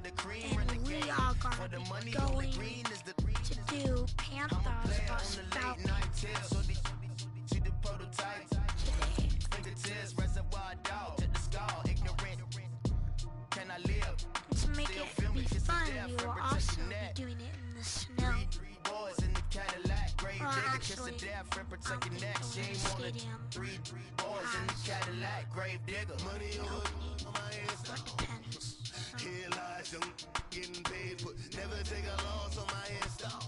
and we are gonna be going to do Panthers vs. Falcons to make it be fun. We will also be doing it in the snow. Well, actually, I'll be going to the stadium. It depends. Getting paid, but never take a loss on my install.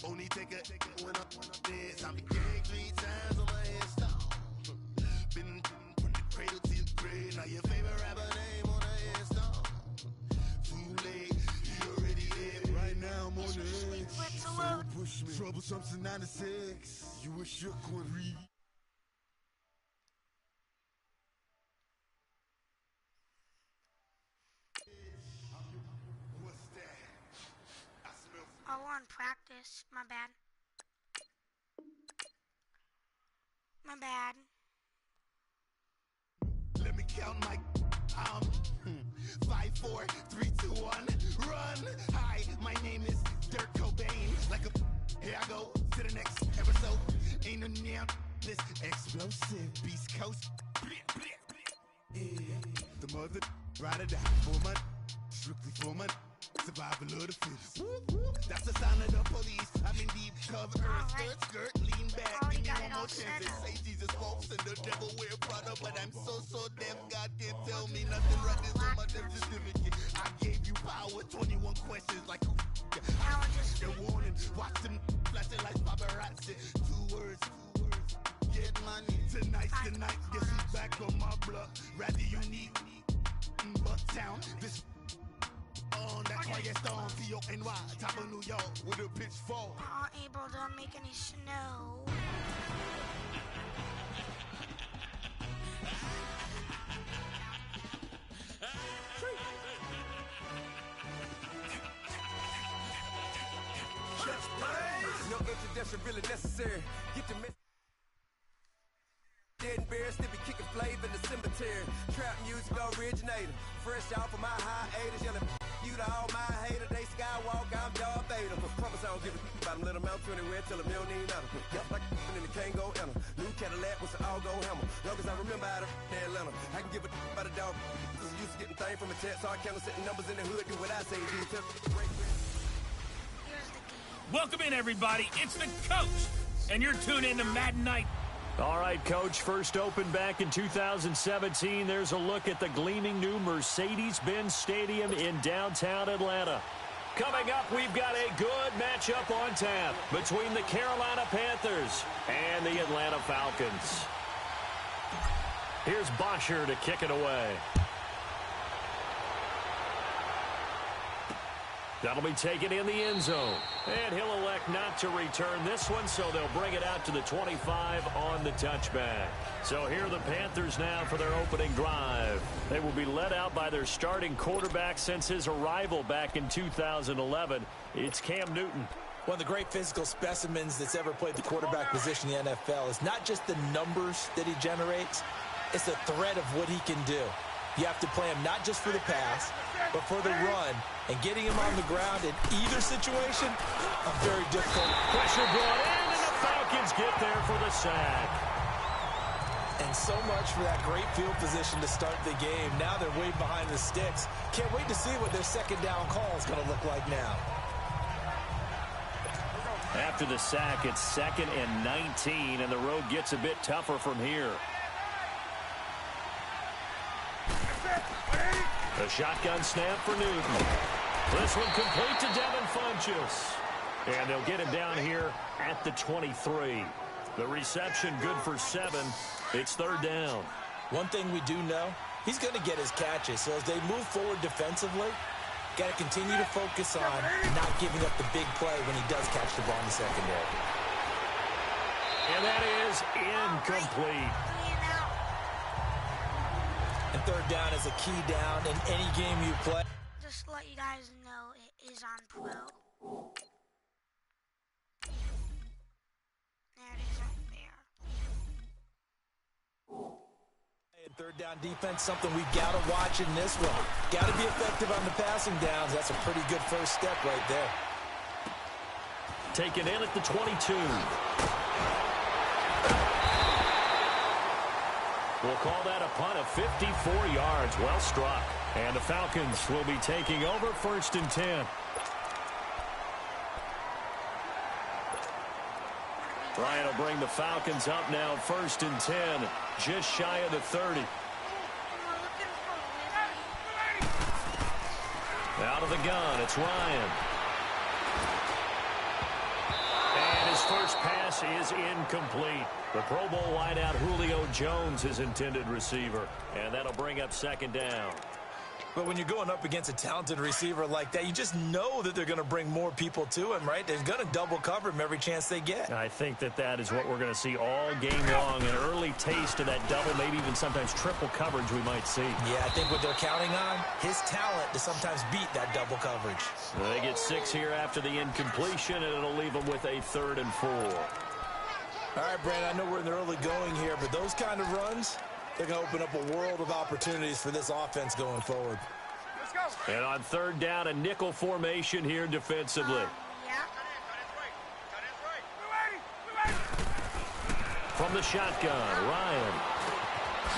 Only take a when I'm dead. I'm gang 3 times on my install. Been from the cradle to the grave. Now your favorite rapper name on the install. Too late, you already dead. Right now I'm on the edge. So push me. Troublesome to 96. You a shook one. Read. Oh, on practice. My bad. My bad. Let me count my 5, 4, 3, 2, 1, run. Hi, my name is Dirk Cobain. Like a here I go to the next episode. Ain't no damn this explosive Beast Coast. Yeah. The mother ride or die for a month, strictly for a month. Survival of the fittest. That's the sound of the police. I'm in deep cover. Skirt, lean back. Give me one more chance. They say Jesus walks and the devil wear Prada, but I'm so deaf. God can't tell me nothing. Right this on my death certificate. I gave you power. 21 questions like who? They're warning. Watch them flashing like paparazzi. 2 words. Get money. Tonight's the night. Guess who's back on my block? Rather unique. Bucktown. This. On that quiet storm, T-O-N-Y, top of New York, with a pitchfork. Not able to make any snow. No introduction really necessary. Get the message. Dead and bare, still be kicking flavor in the cemetery. Trap music originator, fresh off of my hiatus, yelling you to all my haters. They skywalk, I'm Darth Vader. Promise I don't give a about them, let them out 20 red, tell them they don't need nothing. Yup, like in the Kango enter. New Cadillac with an all-go hammer. Long as I remember out of Atlanta, I can give a about a dog. I'm used to getting things from a text, so I count setting numbers in the hood, do what I say, do. Welcome in, everybody. It's the coach, and you're tuned in to Madden Night. All right, Coach, first opened back in 2017. There's a look at the gleaming new Mercedes-Benz Stadium in downtown Atlanta. Coming up, we've got a good matchup on tap between the Carolina Panthers and the Atlanta Falcons. Here's Bosher to kick it away. That'll be taken in the end zone. And he'll elect not to return this one, so they'll bring it out to the 25 on the touchback. So here are the Panthers now for their opening drive. They will be led out by their starting quarterback since his arrival back in 2011. It's Cam Newton. One of the great physical specimens that's ever played the quarterback position in the NFL is not just the numbers that he generates, it's the threat of what he can do. You have to play him not just for the pass, but for the run. And getting him on the ground in either situation, a very difficult. Pressure brought in, and the Falcons get there for the sack. And so much for that great field position to start the game. Now they're way behind the sticks. Can't wait to see what their second down call is going to look like now. After the sack, it's 2nd and 19, and the road gets a bit tougher from here. A shotgun snap for Newton. This one complete to Devin Funchess. And they'll get him down here at the 23. The reception good for 7. It's 3rd down. One thing we do know, he's going to get his catches. So as they move forward defensively, got to continue to focus on not giving up the big play when he does catch the ball in the secondary. And that is incomplete. And 3rd down is a key down in any game you play. Just to let you guys know, it is on Pro. There it is right there. third down defense, something we got to watch in this one. Got to be effective on the passing downs. That's a pretty good first step right there. Taken in at the 22. We'll call that a punt of 54 yards. Well struck. And the Falcons will be taking over 1st and 10. Ryan will bring the Falcons up now 1st and 10. Just shy of the 30. Out of the gun, it's Ryan. And his first pass is incomplete. The Pro Bowl wideout Julio Jones, his intended receiver. And that'll bring up 2nd down. But when you're going up against a talented receiver like that, you just know that they're going to bring more people to him, right? They're going to double cover him every chance they get. I think that is what we're going to see all game long. An early taste of that double, maybe even sometimes triple coverage we might see. Yeah, I think what they're counting on, his talent to sometimes beat that double coverage. They get 6 here after the incompletion, and it'll leave them with a 3rd and 4. All right, Brandon, I know we're in the early going here, but those kind of runs, they're going to open up a world of opportunities for this offense going forward. Let's go. And on 3rd down, a nickel formation here defensively. From the shotgun, Ryan.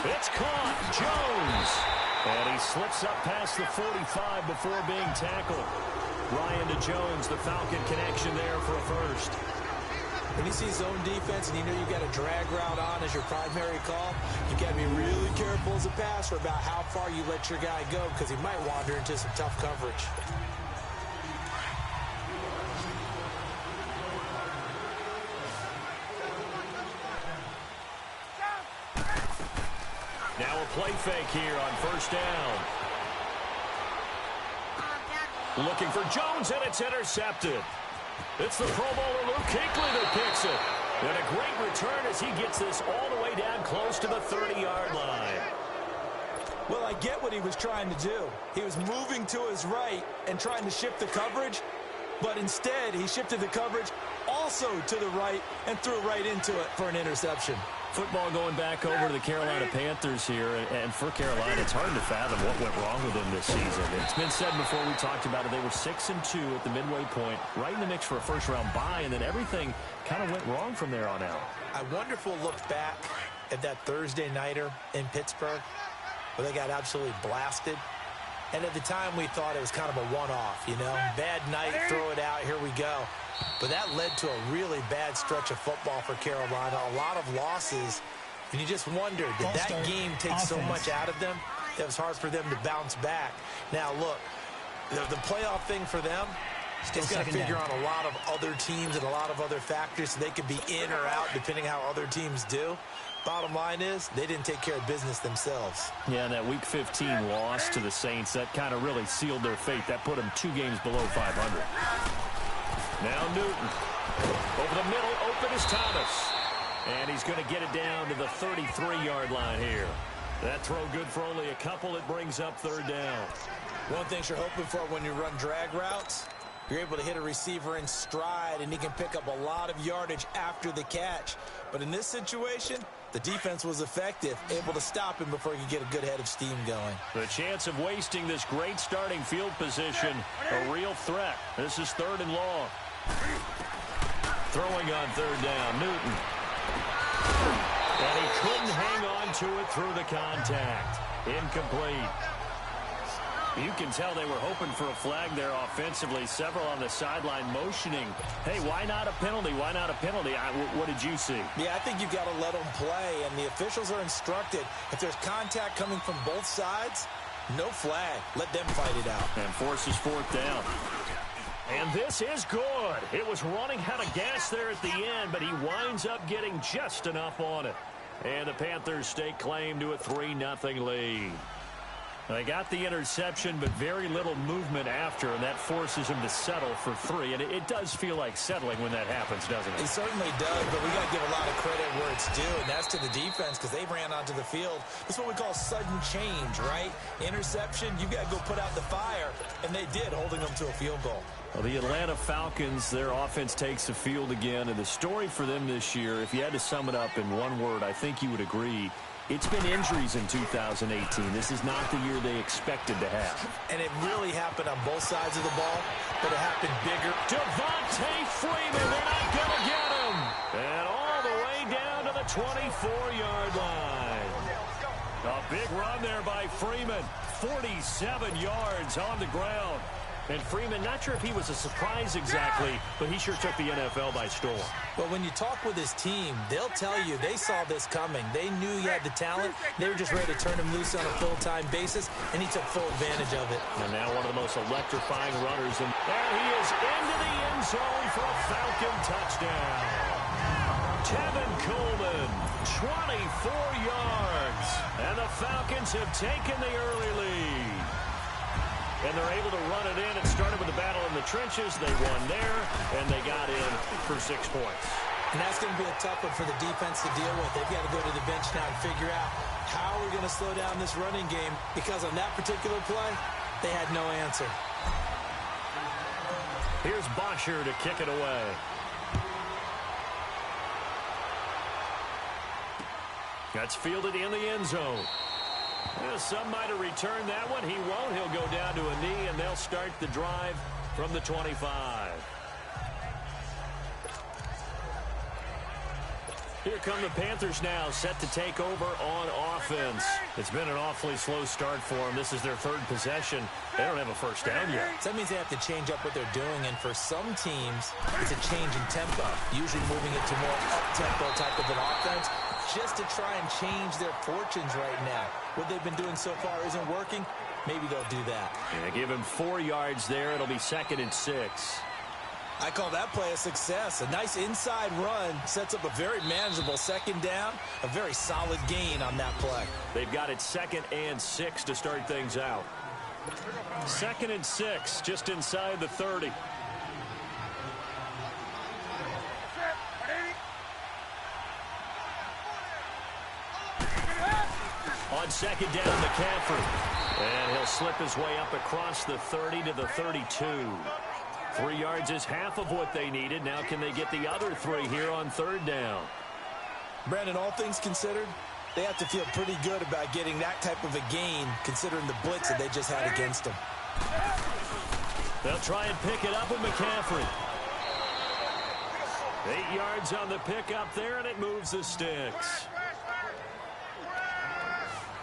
It's caught. Jones. And he slips up past the 45 before being tackled. Ryan to Jones, the Falcon connection there for a first. When you see zone defense and you know you've got a drag route on as your primary call, you've got to be really careful as a passer about how far you let your guy go because he might wander into some tough coverage. Now a play fake here on 1st down. Looking for Jones, and it's intercepted. It's the Pro Bowler Luke Kuechly that picks it. And a great return as he gets this all the way down close to the 30-yard line. Well, I get what he was trying to do. He was moving to his right and trying to shift the coverage, but instead he shifted the coverage also to the right and threw right into it for an interception. Football going back over to the Carolina Panthers here, and for Carolina, it's hard to fathom what went wrong with them this season. It's been said before, we talked about it, they were 6-2 at the midway point, right in the mix for a first-round bye, and then everything kind of went wrong from there on out. I wonder if we'll look back at that Thursday nighter in Pittsburgh where they got absolutely blasted. And at the time, we thought it was kind of a one-off, you know. Bad night, throw it out, here we go. But that led to a really bad stretch of football for Carolina, a lot of losses. And you just wonder, did that game take so much out of them that it was hard for them to bounce back? Now, look, the playoff thing for them, it's going to figure on a lot of other teams and a lot of other factors so they could be in or out depending how other teams do. Bottom line is, they didn't take care of business themselves. Yeah, and that Week 15 loss to the Saints, that kind of really sealed their fate. That put them 2 games below 500. Now Newton. Over the middle, open is Thomas. And he's going to get it down to the 33-yard line here. That throw good for only a couple. It brings up 3rd down. One thing you're hoping for when you run drag routes, you're able to hit a receiver in stride, and he can pick up a lot of yardage after the catch. But in this situation, the defense was effective, able to stop him before he could get a good head of steam going. The chance of wasting this great starting field position, a real threat. This is 3rd and long. Throwing on 3rd down, Newton. And he couldn't hang on to it through the contact. Incomplete. You can tell they were hoping for a flag there offensively. Several on the sideline motioning. Hey, why not a penalty? Why not a penalty? What did you see? Yeah, I think you've got to let them play, and the officials are instructed. If there's contact coming from both sides, no flag. Let them fight it out. And forces 4th down. And this is good. It was running out of gas there at the end, but he winds up getting just enough on it. And the Panthers stake claim to a 3-0 lead. They got the interception, but very little movement after, and that forces him to settle for 3. And it does feel like settling when that happens, doesn't it? It certainly does, but we got to give a lot of credit where it's due, and that's to the defense because they ran onto the field. That's what we call sudden change, right? Interception, you got to go put out the fire, and they did, holding them to a field goal. Well, the Atlanta Falcons, their offense takes the field again, and the story for them this year, if you had to sum it up in one word, I think you would agree, It's been injuries in 2018. This is not the year they expected to have. And it really happened on both sides of the ball, but it happened bigger. Devontae Freeman, they're not going to get him. And all the way down to the 24-yard line. A big run there by Freeman. 47 yards on the ground. And Freeman, not sure if he was a surprise exactly, but he sure took the NFL by storm. But when you talk with his team, they'll tell you they saw this coming. They knew he had the talent. They were just ready to turn him loose on a full-time basis, and he took full advantage of it. And now one of the most electrifying runners. And there he is into the end zone for a Falcon touchdown. Tevin Coleman, 24 yards. And the Falcons have taken the early lead. And they're able to run it in. It started with a battle in the trenches. They won there, and they got in for 6 points. And that's going to be a tough one for the defense to deal with. They've got to go to the bench now and figure out how we're going to slow down this running game, because on that particular play, they had no answer. Here's Bosher to kick it away. That's fielded in the end zone. Some might have returned that one. He won't. He'll go down to a knee, and they'll start the drive from the 25. Here come the Panthers now, set to take over on offense. It's been an awfully slow start for them. This is their third possession. They don't have a first down yet. So that means they have to change up what they're doing, and for some teams, it's a change in tempo, usually moving it to more up-tempo type of an offense, just to try and change their fortunes right now. What they've been doing so far isn't working. Maybe they'll do that. Yeah, give him 4 yards there. It'll be 2nd and 6. I call that play a success. A nice inside run sets up a very manageable second down, a very solid gain on that play. They've got it 2nd and 6 to start things out. 2nd and 6, just inside the 30. On 2nd down, McCaffrey. And he'll slip his way up across the 30 to the 32. 3 yards is half of what they needed. Now can they get the other 3 here on 3rd down? Brandon, all things considered, they have to feel pretty good about getting that type of a gain, considering the blitz that they just had against them. They'll try and pick it up with McCaffrey. 8 yards on the pickup there, and it moves the sticks.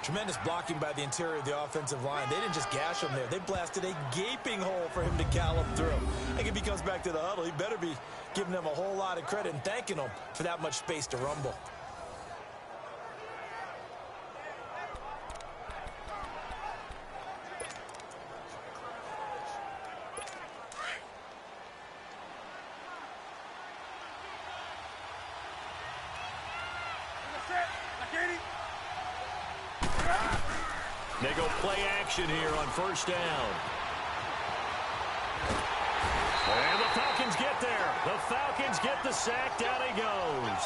Tremendous blocking by the interior of the offensive line. They didn't just gash him there. They blasted a gaping hole for him to gallop through. I think if he comes back to the huddle, he better be giving them a whole lot of credit and thanking them for that much space to rumble. They go play action here on 1st down. And the Falcons get there. The Falcons get the sack. Down he goes.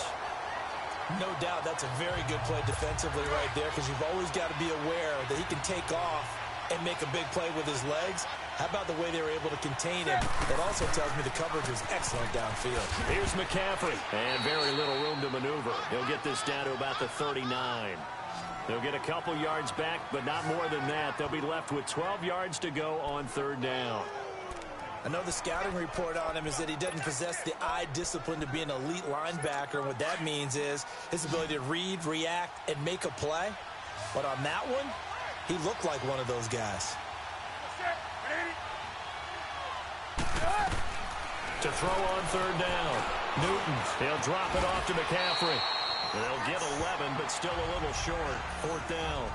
No doubt that's a very good play defensively right there, because you've always got to be aware that he can take off and make a big play with his legs. How about the way they were able to contain him? That also tells me the coverage was excellent downfield. Here's McCaffrey. And very little room to maneuver. He'll get this down to about the 39. They'll get a couple yards back, but not more than that. They'll be left with 12 yards to go on 3rd down. I know the scouting report on him is that he doesn't possess the eye discipline to be an elite linebacker. And what that means is his ability to read, react, and make a play. But on that one, he looked like one of those guys. To throw on 3rd down. Newton, he'll drop it off to McCaffrey. They'll get 11, but still a little short. 4th down.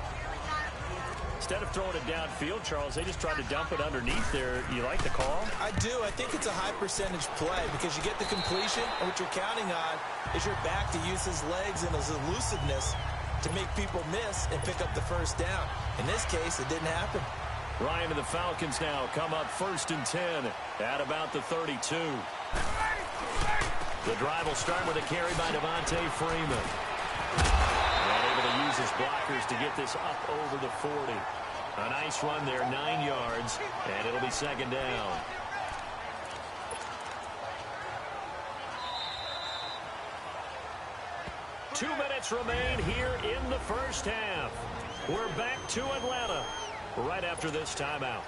Instead of throwing it downfield, Charles, they just tried to dump it underneath there. You like the call? I do. I think it's a high percentage play, because you get the completion, and what you're counting on is your back to use his legs and his elusiveness to make people miss and pick up the 1st down. In this case, it didn't happen. Ryan and the Falcons now come up 1st and 10 at about the 32. The drive will start with a carry by Devontae Freeman. Not able to use his blockers to get this up over the 40. A nice run there, 9 yards, and it'll be 2nd down. 2 minutes remain here in the first half. We're back to Atlanta right after this timeout.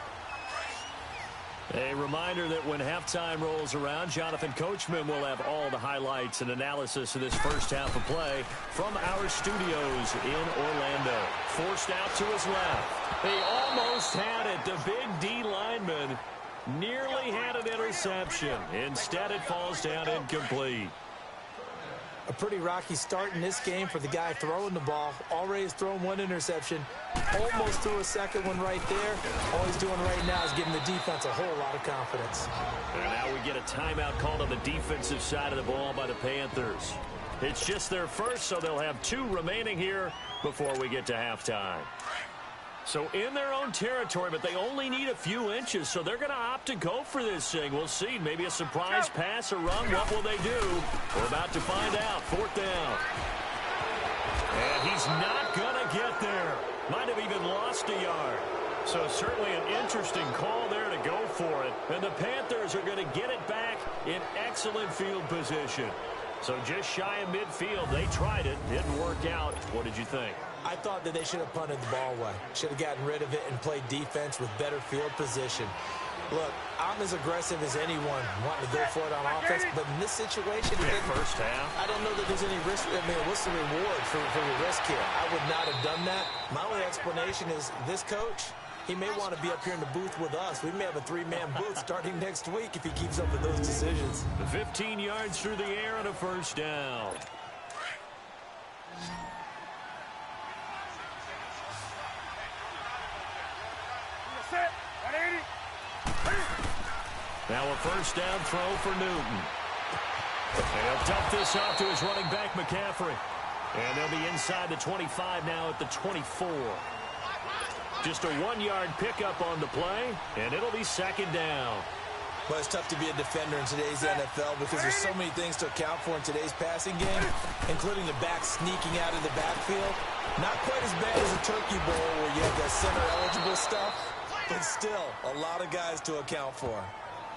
A reminder that when halftime rolls around, Jonathan Coachman will have all the highlights and analysis of this first half of play from our studios in Orlando. Forced out to his left. He almost had it. The big D lineman nearly had an interception. Instead, it falls down incomplete. A pretty rocky start in this game for the guy throwing the ball. Already has thrown one interception. Almost threw a second one right there. All he's doing right now is giving the defense a whole lot of confidence. And now we get a timeout called on the defensive side of the ball by the Panthers. It's just their first, so they'll have 2 remaining here before we get to halftime. So in their own territory, but they only need a few inches, so they're going to opt to go for this thing. We'll see. Maybe a surprise pass or run. What will they do? We're about to find out. 4th down. And he's not going to get there. Might have even lost a yard. So certainly an interesting call there to go for it. And the Panthers are going to get it back in excellent field position. So just shy of midfield. They tried it. Didn't work out. What did you think? I thought that they should have punted the ball away. Should have gotten rid of it and played defense with better field position. Look, I'm as aggressive as anyone wanting to go for it on offense, but in this situation, first half, I don't know that there's any risk. I mean, what's the reward for your risk here? I would not have done that. My only explanation is this coach, he may want to be up here in the booth with us. We may have a 3-man booth starting next week if he keeps up with those decisions. 15 yards through the air and a first down. Now a first down throw for Newton. He'll dump this off to his running back, McCaffrey. And they'll be inside the 25 now at the 24. Just a 1-yard pickup on the play, and it'll be 2nd down. Well, it's tough to be a defender in today's NFL because there's so many things to account for in today's passing game, including the back sneaking out of the backfield. Not quite as bad as a turkey bowl where you have that center-eligible stuff, but still a lot of guys to account for.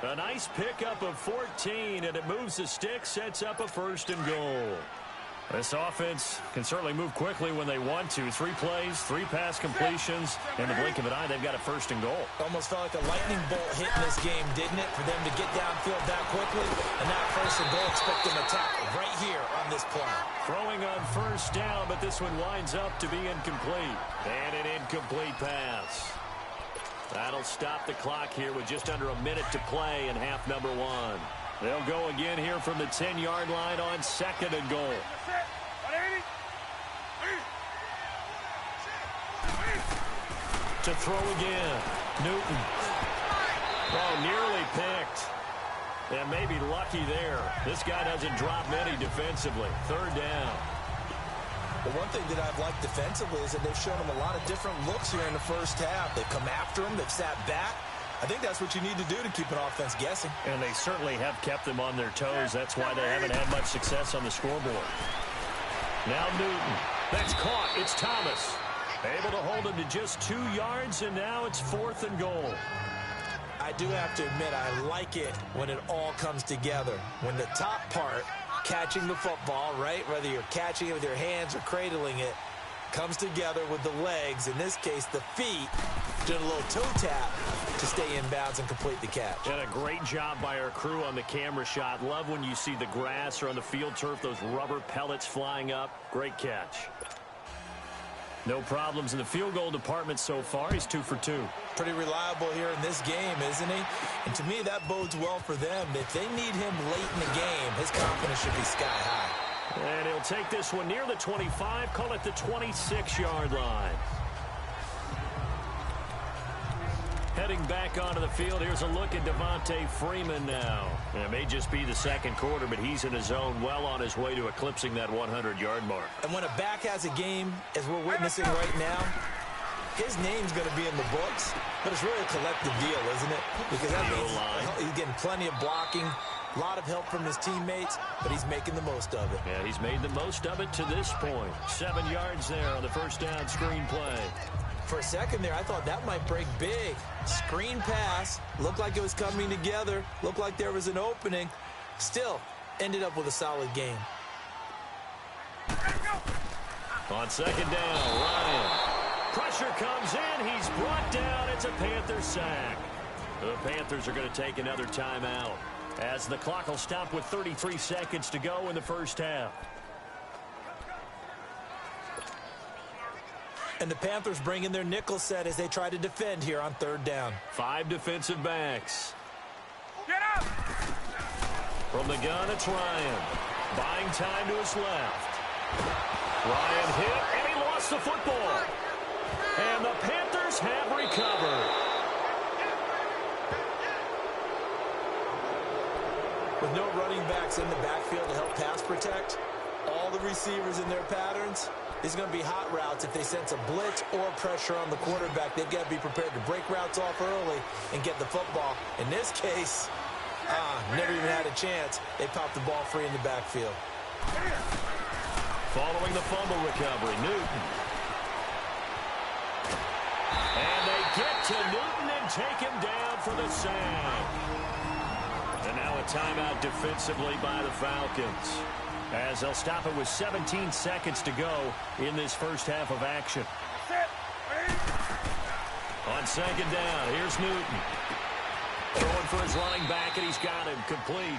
A nice pickup of 14, and it moves the stick, sets up a 1st and goal. This offense can certainly move quickly when they want to. 3 plays, 3 pass completions. In the blink of an eye, they've got a 1st and goal. Almost felt like a lightning bolt hit in this game, didn't it? For them to get downfield that quickly. And now 1st and goal, expect them to attack right here on this play. Throwing on 1st down, but this one winds up to be incomplete. And an incomplete pass. That'll stop the clock here with just under a minute to play in half number 1. They'll go again here from the 10-yard line on 2nd and goal. To throw again. Newton. Oh, nearly picked. And maybe lucky there. This guy doesn't drop many defensively. 3rd down. The one thing that I've liked defensively is that they've shown him a lot of different looks here in the first half. They've come after him. They've sat back. I think that's what you need to do to keep an offense guessing. And they certainly have kept them on their toes. That's why they haven't had much success on the scoreboard. Now Newton. That's caught. It's Thomas. Able to hold him to just 2 yards, and now it's 4th and goal. I do have to admit, I like it when it all comes together. When the top part, catching the football, right, whether you're catching it with your hands or cradling it, comes together with the legs, in this case the feet, doing a little toe tap to stay in bounds and complete the catch. And a great job by our crew on the camera shot. Love when you see the grass or on the field turf, those rubber pellets flying up. Great catch. No problems in the field goal department so far. He's 2 for 2. Pretty reliable here in this game, isn't he? And to me, that bodes well for them. If they need him late in the game, his confidence should be sky high. And he'll take this one near the 25, call it the 26-yard line. Heading back onto the field, here's a look at Devontae Freeman now. And it may just be the 2nd quarter, but he's in his zone, well on his way to eclipsing that 100-yard mark. And when a back has a game, as we're witnessing right now, his name's going to be in the books, but it's really a collective deal, isn't it? Because that means he's getting plenty of blocking, a lot of help from his teammates, but he's making the most of it. Yeah, he's made the most of it to this point. 7 yards there on the first down screen play. For a second there, I thought that might break big. Screen pass, looked like it was coming together, looked like there was an opening. Still, ended up with a solid game. On second down, Ryan. Pressure comes in. He's brought down. It's a Panther sack. The Panthers are going to take another timeout as the clock will stop with 33 seconds to go in the first half. And the Panthers bring in their nickel set as they try to defend here on third down. 5 defensive backs. Get up! From the gun, it's Ryan. Buying time to his left. Ryan hit, and he lost the football. And the Panthers have recovered. With no running backs in the backfield to help pass protect, all the receivers in their patterns, there's going to be hot routes if they sense a blitz or pressure on the quarterback. They've got to be prepared to break routes off early and get the football. In this case, never even had a chance. They popped the ball free in the backfield. Following the fumble recovery, Newton. And they get to Newton and take him down for the sack. And now a timeout defensively by the Falcons, as they'll stop it with 17 seconds to go in this first half of action. On second down, here's Newton. Throwing for his running back, and he's got him complete.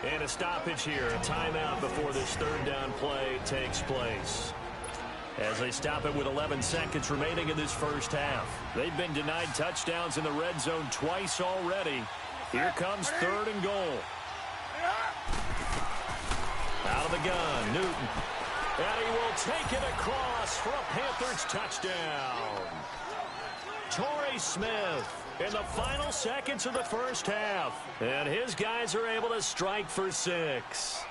And a stoppage here, a timeout before this third down play takes place. As they stop it with 11 seconds remaining in this first half. They've been denied touchdowns in the red zone twice already. Here comes third and goal. Out of the gun, Newton. And he will take it across for a Panthers touchdown. Torrey Smith in the final seconds of the first half. And his guys are able to strike for 6.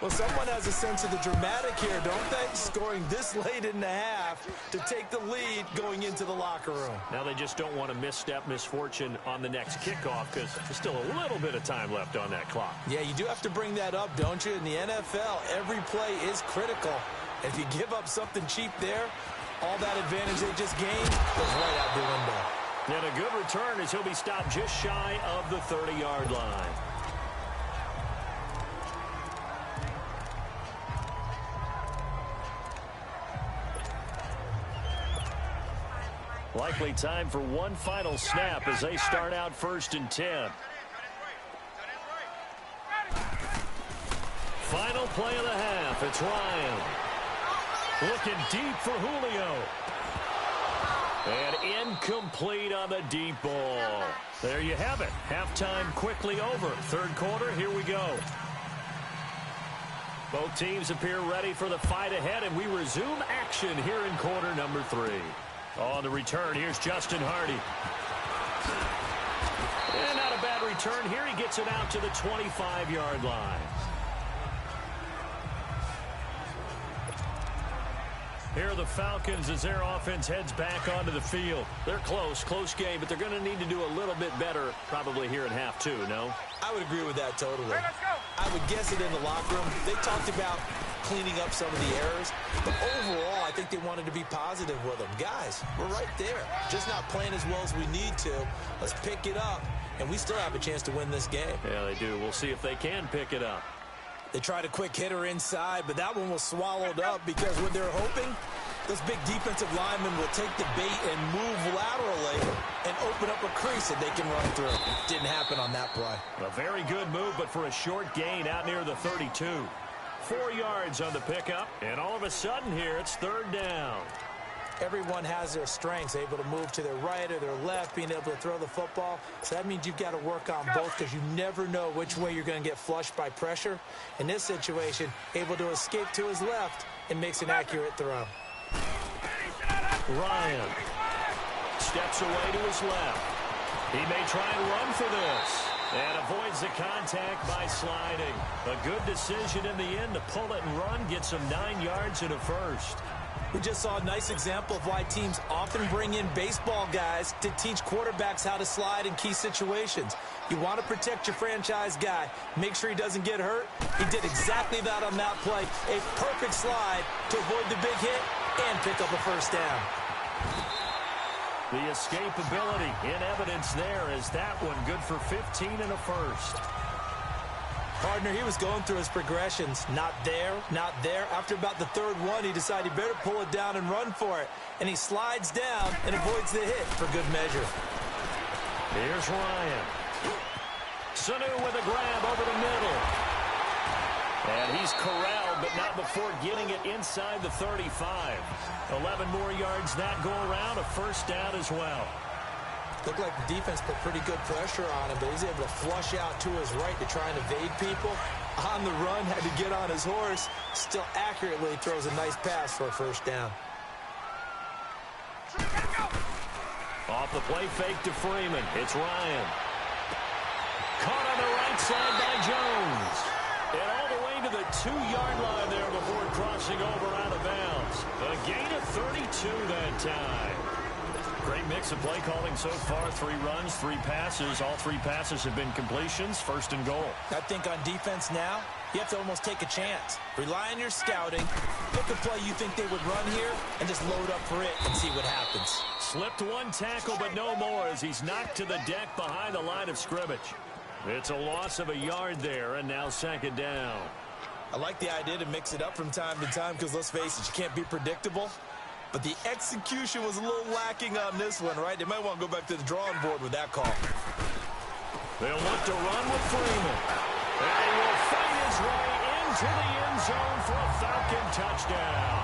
Well, someone has a sense of the dramatic here, don't they? Scoring this late in the half to take the lead going into the locker room. Now they just don't want to misstep misfortune on the next kickoff because there's still a little bit of time left on that clock. Yeah, you do have to bring that up, don't you? In the NFL, every play is critical. If you give up something cheap there, all that advantage they just gained goes right out the window. And a good return as he'll be stopped just shy of the 30-yard line. Likely time for one final snap as they start out 1st and 10. Final play of the half. It's Ryan. Looking deep for Julio. And incomplete on the deep ball. There you have it. Halftime quickly over. Third quarter, here we go. Both teams appear ready for the fight ahead, and we resume action here in quarter number 3. On the return, here's Justin Hardy. And not a bad return here. He gets it out to the 25-yard line. Here are the Falcons as their offense heads back onto the field. They're close game, but they're going to need to do a little bit better probably here in half 2, no? I would agree with that totally. I would guess it in the locker room. They talked about cleaning up some of the errors, but overall, I think they wanted to be positive with them. Guys, we're right there. Just not playing as well as we need to. Let's pick it up, and we still have a chance to win this game. Yeah, they do. We'll see if they can pick it up. They tried a quick hitter inside, but that one was swallowed up because what they're hoping, those big defensive linemen will take the bait and move laterally and open up a crease that they can run through. Didn't happen on that play. A very good move, but for a short gain out near the 32. 4 yards on the pickup, and all of a sudden here, it's third down. Everyone has their strengths, able to move to their right or their left, being able to throw the football. So that means you've got to work on both because you never know which way you're going to get flushed by pressure. In this situation, able to escape to his left and makes an accurate throw. Ryan steps away to his left. He may try and run for this. And avoids the contact by sliding. A good decision in the end to pull it and run. Gets him 9 yards and a first. We just saw a nice example of why teams often bring in baseball guys to teach quarterbacks how to slide in key situations. You want to protect your franchise guy. Make sure he doesn't get hurt. He did exactly that on that play. A perfect slide to avoid the big hit and pick up a first down. The escapability in evidence there as that one good for 15 and a first. Partner, he was going through his progressions. Not there, not there. After about the third one, he decided he better pull it down and run for it. And he slides down and avoids the hit for good measure. Here's Ryan. Sanu with a grab over the middle. And he's corralled, but not before getting it inside the 35. 11 more yards that go around, a first down as well. Looked like the defense put pretty good pressure on him, but he's able to flush out to his right to try and evade people. On the run, had to get on his horse. Still accurately throws a nice pass for a first down. Off the play fake to Freeman. It's Ryan. Caught on the right side by Jones. And all the way to the 2-yard line there before crossing over out of bounds. A gain of 32 that time. Great mix of play calling so far. 3 runs, 3 passes. All 3 passes have been completions. First and goal. I think on defense now, you have to almost take a chance. Rely on your scouting. Pick a play you think they would run here and just load up for it and see what happens. Slipped 1 tackle, but no more as he's knocked to the deck behind the line of scrimmage. It's a loss of a yard there, and now second down. I like the idea to mix it up from time to time because, let's face it, you can't be predictable. But the execution was a little lacking on this one, right? They might want to go back to the drawing board with that call. They'll look to run with Freeman. And he will fight his way into the end zone for a Falcon touchdown.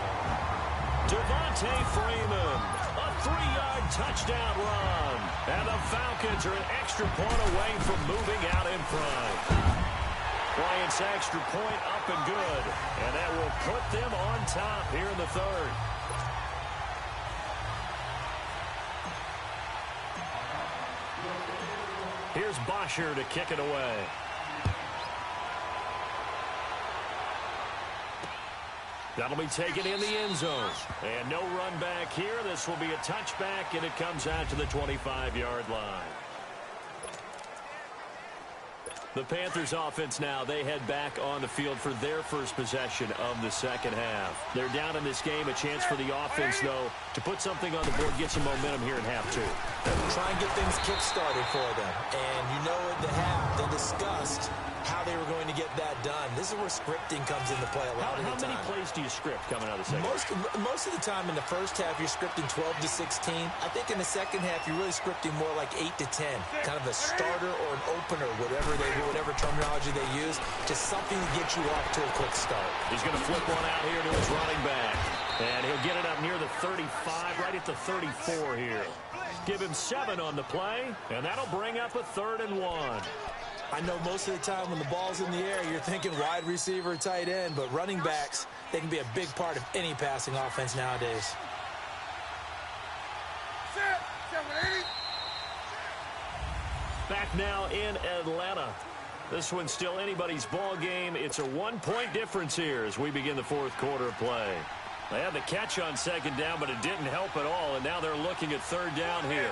Devontae Freeman, a 3-yard touchdown run. And the Falcons are an extra point away from moving out in front. Bryant's extra point up and good. And that will put them on top here in the third. Here's Bosher to kick it away. That'll be taken in the end zone. And no run back here. This will be a touchback, and it comes out to the 25-yard line. The Panthers offense now, they head back on the field for their first possession of the second half. They're down in this game. A chance for the offense, though, to put something on the board, get some momentum here in half 2. Try and get things kick-started for them. And you know at the half, they discussed how they were going to get that done. This is where scripting comes into play a lot of the time. How many plays do you script coming out of the second half? Most of the time in the first half, you're scripting 12 to 16. I think in the second half, you're really scripting more like 8 to 10. Kind of a starter or an opener, whatever terminology they use. Just something to get you off to a quick start. He's going to flip one out here to his running back. And he'll get it up near the 35, right at the 34 here. Give him 7 on the play, and that'll bring up a 3rd and 1. I know most of the time when the ball's in the air, you're thinking wide receiver, tight end, but running backs, they can be a big part of any passing offense nowadays. Back now in Atlanta. This one's still anybody's ball game. It's a 1-point difference here as we begin the 4th quarter of play. They had the catch on second down, but it didn't help at all, and now they're looking at 3rd down here.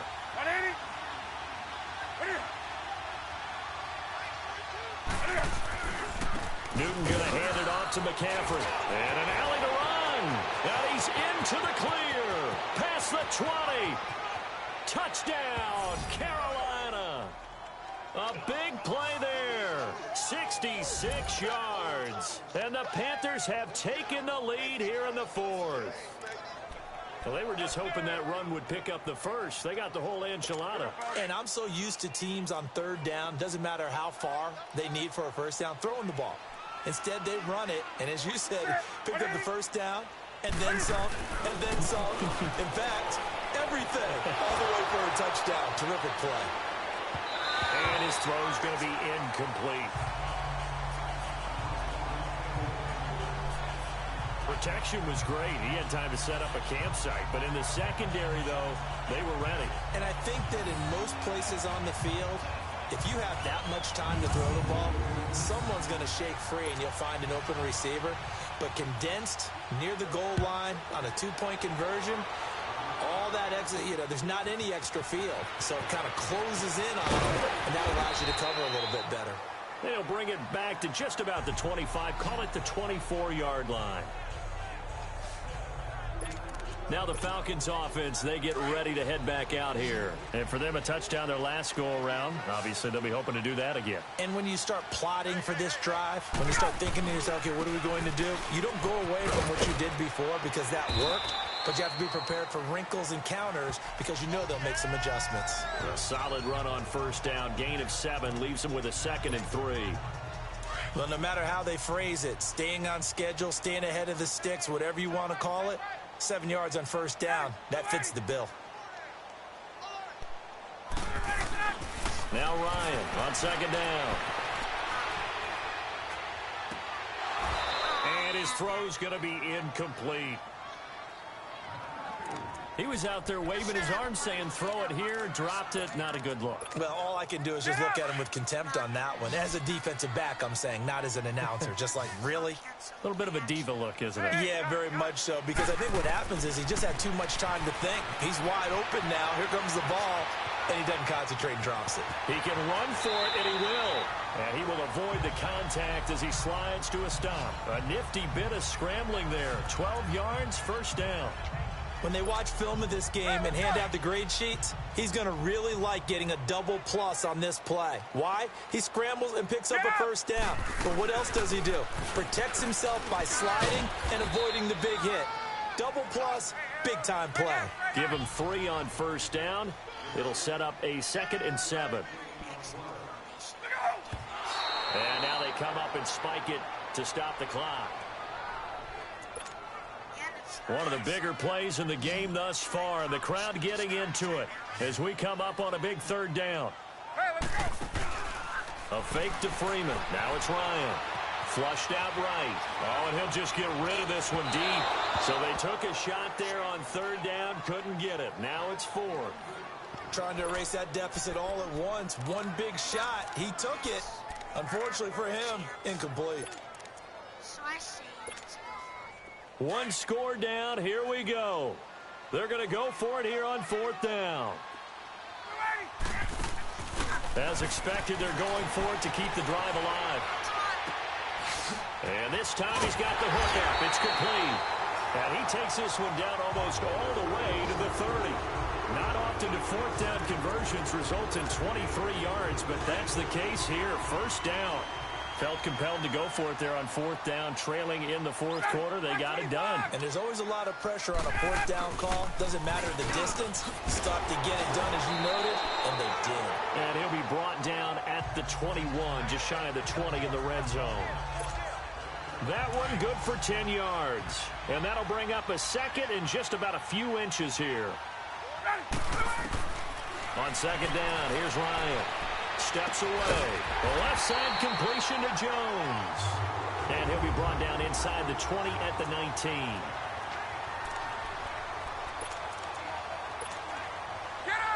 Newton going to hand it off to McCaffrey. And an alley to run. And he's into the clear. Past the 20. Touchdown, Carolina. A big play there. 66 yards. And the Panthers have taken the lead here in the 4th. Well, they were just hoping that run would pick up the first. They got the whole enchilada. And I'm so used to teams on 3rd down, doesn't matter how far they need for a first down, throwing the ball. Instead, they run it, and as you said, picked up the first down, and then some, and then some. In fact, everything all the way for a touchdown. Terrific play. And his throw's going to be incomplete. Protection was great. He had time to set up a campsite. But in the secondary, though, they were ready. And I think that in most places on the field, if you have that much time to throw the ball, someone's going to shake free and you'll find an open receiver. But condensed near the goal line on a 2-point conversion, all that extra, there's not any extra field. So it kind of closes in on them, and that allows you to cover a little bit better. They'll bring it back to just about the 25. Call it the 24-yard line. Now the Falcons offense, they get ready to head back out here. And for them, a touchdown their last go-around. Obviously, they'll be hoping to do that again. And when you start plotting for this drive, when you start thinking to yourself, okay, what are we going to do? You don't go away from what you did before because that worked, but you have to be prepared for wrinkles and counters because you know they'll make some adjustments. A solid run on first down. Gain of 7 leaves them with a 2nd and 3. Well, no matter how they phrase it, staying on schedule, staying ahead of the sticks, whatever you want to call it, 7 yards on first down. That fits the bill. Now Ryan on 2nd down. And his throw's going to be incomplete. He was out there waving his arms saying, throw it here, dropped it, not a good look. Well, all I can do is just look at him with contempt on that one. As a defensive back, I'm saying, not as an announcer. Just like, really? A little bit of a diva look, isn't it? Yeah, very much so, because I think what happens is he just had too much time to think. He's wide open now. Here comes the ball, and he doesn't concentrate and drops it. He can run for it, and he will. And he will avoid the contact as he slides to a stop. A nifty bit of scrambling there. 12 yards, first down. When they watch film of this game and hand out the grade sheets, he's going to really like getting a double plus on this play. Why? He scrambles and picks up a first down. But what else does he do? Protects himself by sliding and avoiding the big hit. Double plus, big-time play. Give him 3 on first down. It'll set up a 2nd and 7. And now they come up and spike it to stop the clock. One of the bigger plays in the game thus far, and the crowd getting into it as we come up on a big 3rd down. A fake to Freeman. Now it's Ryan. Flushed out right. Oh, and he'll just get rid of this one deep. So they took a shot there on 3rd down, couldn't get it. Now it's 4th. Trying to erase that deficit all at once. One big shot. He took it. Unfortunately for him, incomplete. So I say, 1 score down. Here we go. They're going to go for it here on 4th down. As expected, they're going for it to keep the drive alive. And this time he's got the hook up. It's complete. And he takes this one down almost all the way to the 30. Not often do 4th down conversions result in 23 yards, but that's the case here. First down. Felt compelled to go for it there on 4th down, trailing in the 4th quarter. They got it done. And there's always a lot of pressure on a 4th down call. Doesn't matter the distance. You stop to get it done, as you noted, and they did. And he'll be brought down at the 21, just shy of the 20 in the red zone. That one good for 10 yards. And that'll bring up a 2nd and just about a few inches here. On 2nd down, here's Ryan. Steps away. The left side completion to Jones. And he'll be brought down inside the 20 at the 19.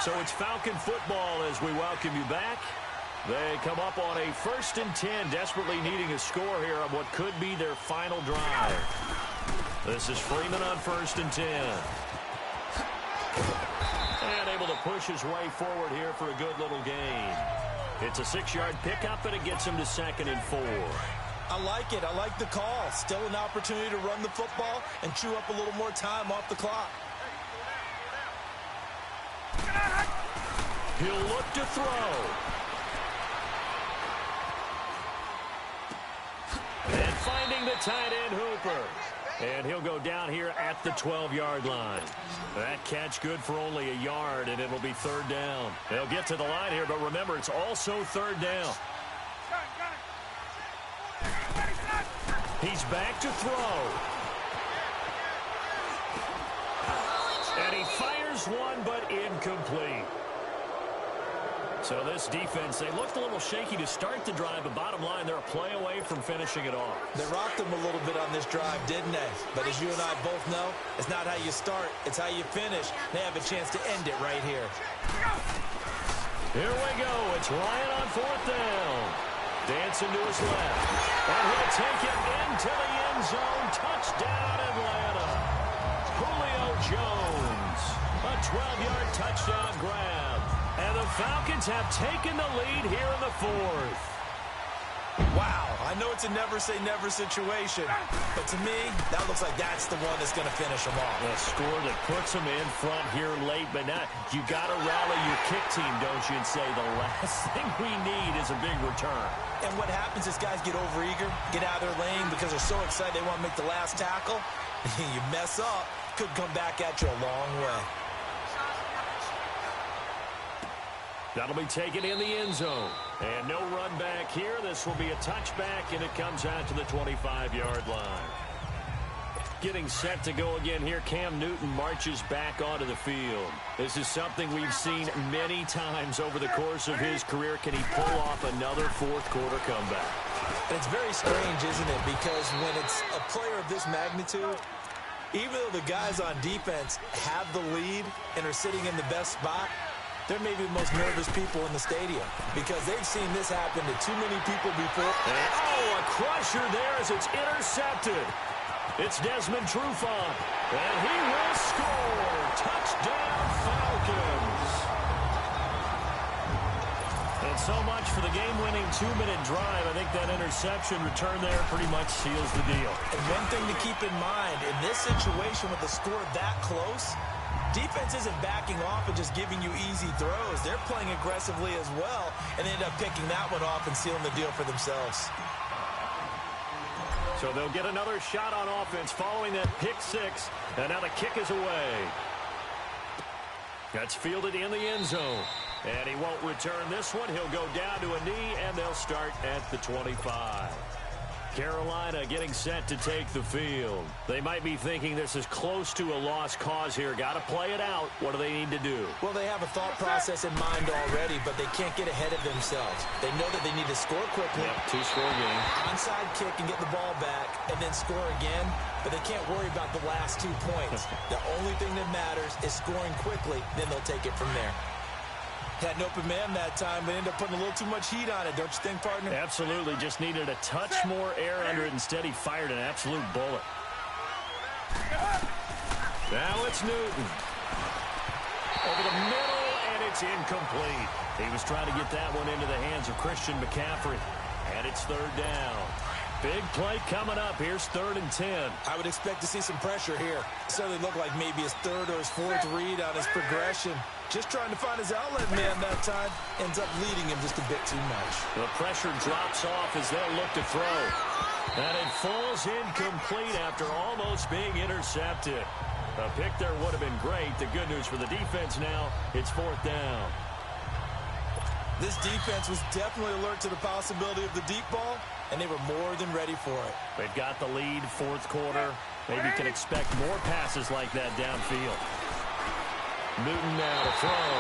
So it's Falcon football as we welcome you back. They come up on a 1st and 10, desperately needing a score here on what could be their final drive. This is Freeman on 1st and 10. And able to push his way forward here for a good little gain. It's a 6-yard pickup, and it gets him to 2nd and 4. I like it. I like the call. Still an opportunity to run the football and chew up a little more time off the clock. He'll look to throw. And finding the tight end Hooper. And he'll go down here at the 12-yard line. That catch good for only a yard, and it'll be 3rd down. They'll get to the line here, but remember, it's also 3rd down. He's back to throw. And he fires one, but incomplete. So this defense, they looked a little shaky to start the drive, but bottom line, they're a play away from finishing it off. They rocked them a little bit on this drive, didn't they? But as you and I both know, it's not how you start, it's how you finish. They have a chance to end it right here. Here we go. It's Ryan on 4th down. Dancing to his left. And he'll take it into the end zone. Touchdown, Atlanta. Julio Jones. A 12-yard touchdown grab. And the Falcons have taken the lead here in the 4th. Wow, I know it's a never-say-never situation, but to me, that looks like that's the one that's going to finish them off. A score that puts them in front here late, but not. You got to rally your kick team, don't you, and say the last thing we need is a big return. And what happens is guys get overeager, get out of their lane because they're so excited they want to make the last tackle. You mess up, could come back at you a long way. That'll be taken in the end zone. And no run back here. This will be a touchback, and it comes out to the 25-yard line. Getting set to go again here, Cam Newton marches back onto the field. This is something we've seen many times over the course of his career. Can he pull off another fourth-quarter comeback? And it's very strange, isn't it? Because when it's a player of this magnitude, even though the guys on defense have the lead and are sitting in the best spot, they're maybe the most nervous people in the stadium because they've seen this happen to too many people before. And, a crusher there as it's intercepted. It's Desmond Trufant, and he will score. Touchdown, Falcons. And so much for the game-winning 2-minute drive. I think that interception return there pretty much seals the deal. And one thing to keep in mind, in this situation with the score that close, defense isn't backing off and just giving you easy throws. They're playing aggressively as well, and they end up picking that one off and sealing the deal for themselves. So they'll get another shot on offense following that pick six, and now the kick is away. That's fielded in the end zone, and he won't return this one. He'll go down to a knee, and they'll start at the 25. Carolina getting set to take the field. They might be thinking this is close to a lost cause here. Got to play it out. What do they need to do? Well, they have a thought process in mind already, but they can't get ahead of themselves. They know that they need to score quickly. Yep, two-score game. Onside kick and get the ball back and then score again, but they can't worry about the last 2 points. The only thing that matters is scoring quickly, then they'll take it from there. Had an open man that time, but ended up putting a little too much heat on it, don't you think, partner? Absolutely. Just needed a touch more air under it. Instead, he fired an absolute bullet. Now it's Newton. Over the middle, and it's incomplete. He was trying to get that one into the hands of Christian McCaffrey. And it's third down. Big play coming up. Here's 3rd and 10. I would expect to see some pressure here. It certainly looked like maybe his 3rd or his 4th read on his progression. Just trying to find his outlet man that time. Ends up leading him just a bit too much. The pressure drops off as they'll look to throw. And it falls incomplete after almost being intercepted. A pick there would have been great. The good news for the defense now, it's 4th down. This defense was definitely alert to the possibility of the deep ball, and they were more than ready for it. They've got the lead, 4th quarter. Maybe can expect more passes like that downfield. Newton now to throw.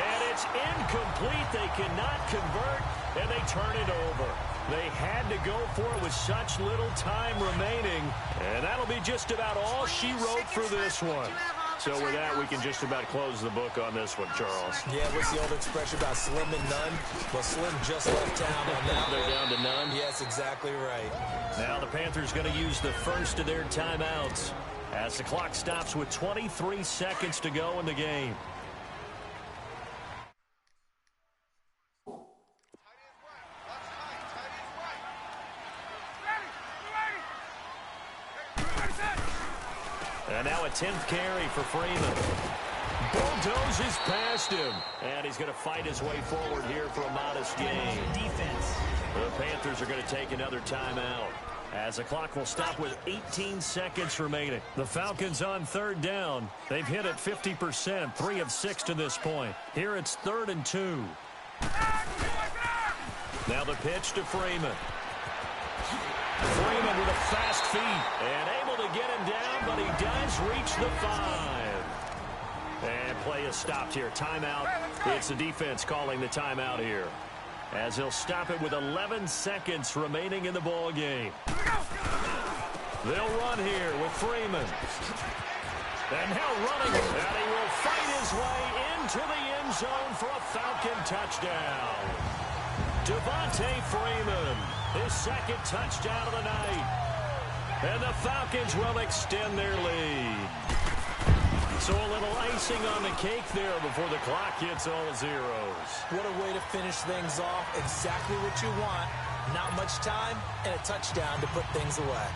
And it's incomplete. They cannot convert, and they turn it over. They had to go for it with such little time remaining, and that'll be just about all she wrote for this one. So with that, we can just about close the book on this one, Charles. Yeah, what's the old expression about slim and none? Well, Slim just left town on that. They're down to none? Yes, exactly right. Now the Panthers going to use the first of their timeouts as the clock stops with 23 seconds to go in the game. And now a 10th carry for Freeman. Bulldozes past him. And he's going to fight his way forward here for a modest gain. Defense. The Panthers are going to take another timeout as the clock will stop with 18 seconds remaining. The Falcons on 3rd down. They've hit it 50%, 3 of 6 to this point. Here it's 3rd and 2. Now the pitch to Freeman. Freeman with a fast feet and able to get him down, but he does reach the 5. And play is stopped here. Timeout. It's the defense calling the timeout here, as he'll stop it with 11 seconds remaining in the ball game. They'll run here with Freeman. And now running, and he will fight his way into the end zone for a Falcon touchdown. Devontae Freeman, his 2nd touchdown of the night. And the Falcons will extend their lead. So a little icing on the cake there before the clock hits all zeros. What a way to finish things off. Exactly what you want. Not much time and a touchdown to put things away.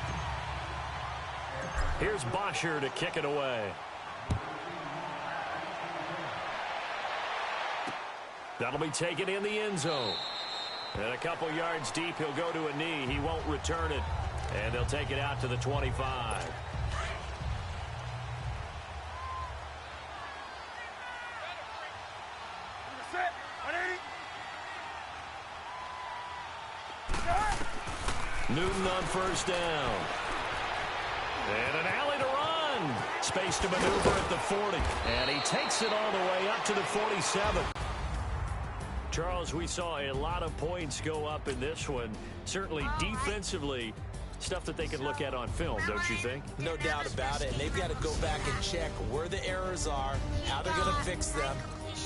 Here's Bosher to kick it away. That'll be taken in the end zone. And a couple yards deep, he'll go to a knee. He won't return it. And they'll take it out to the 25. Newton on first down. And an alley to run. Space to maneuver at the 40. And he takes it all the way up to the 47. Charles, we saw a lot of points go up in this one. Certainly defensively, stuff that they can look at on film, don't you think? No doubt about it. And they've got to go back and check where the errors are, how they're going to fix them,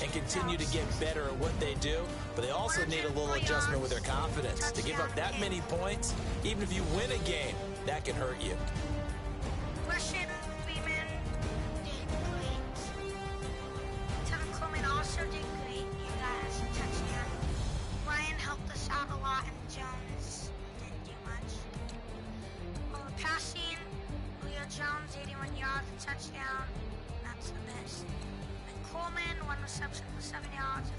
and continue to get better at what they do. But they also need a little adjustment with their confidence. To give up that many points, even if you win a game, that can hurt you. Also did great. You guys a touchdown. Ryan helped us out a lot, and Jones didn't do much. On the passing, Leo Jones 81 yards, a touchdown. That's the best. And Coleman 1 reception for 7 yards.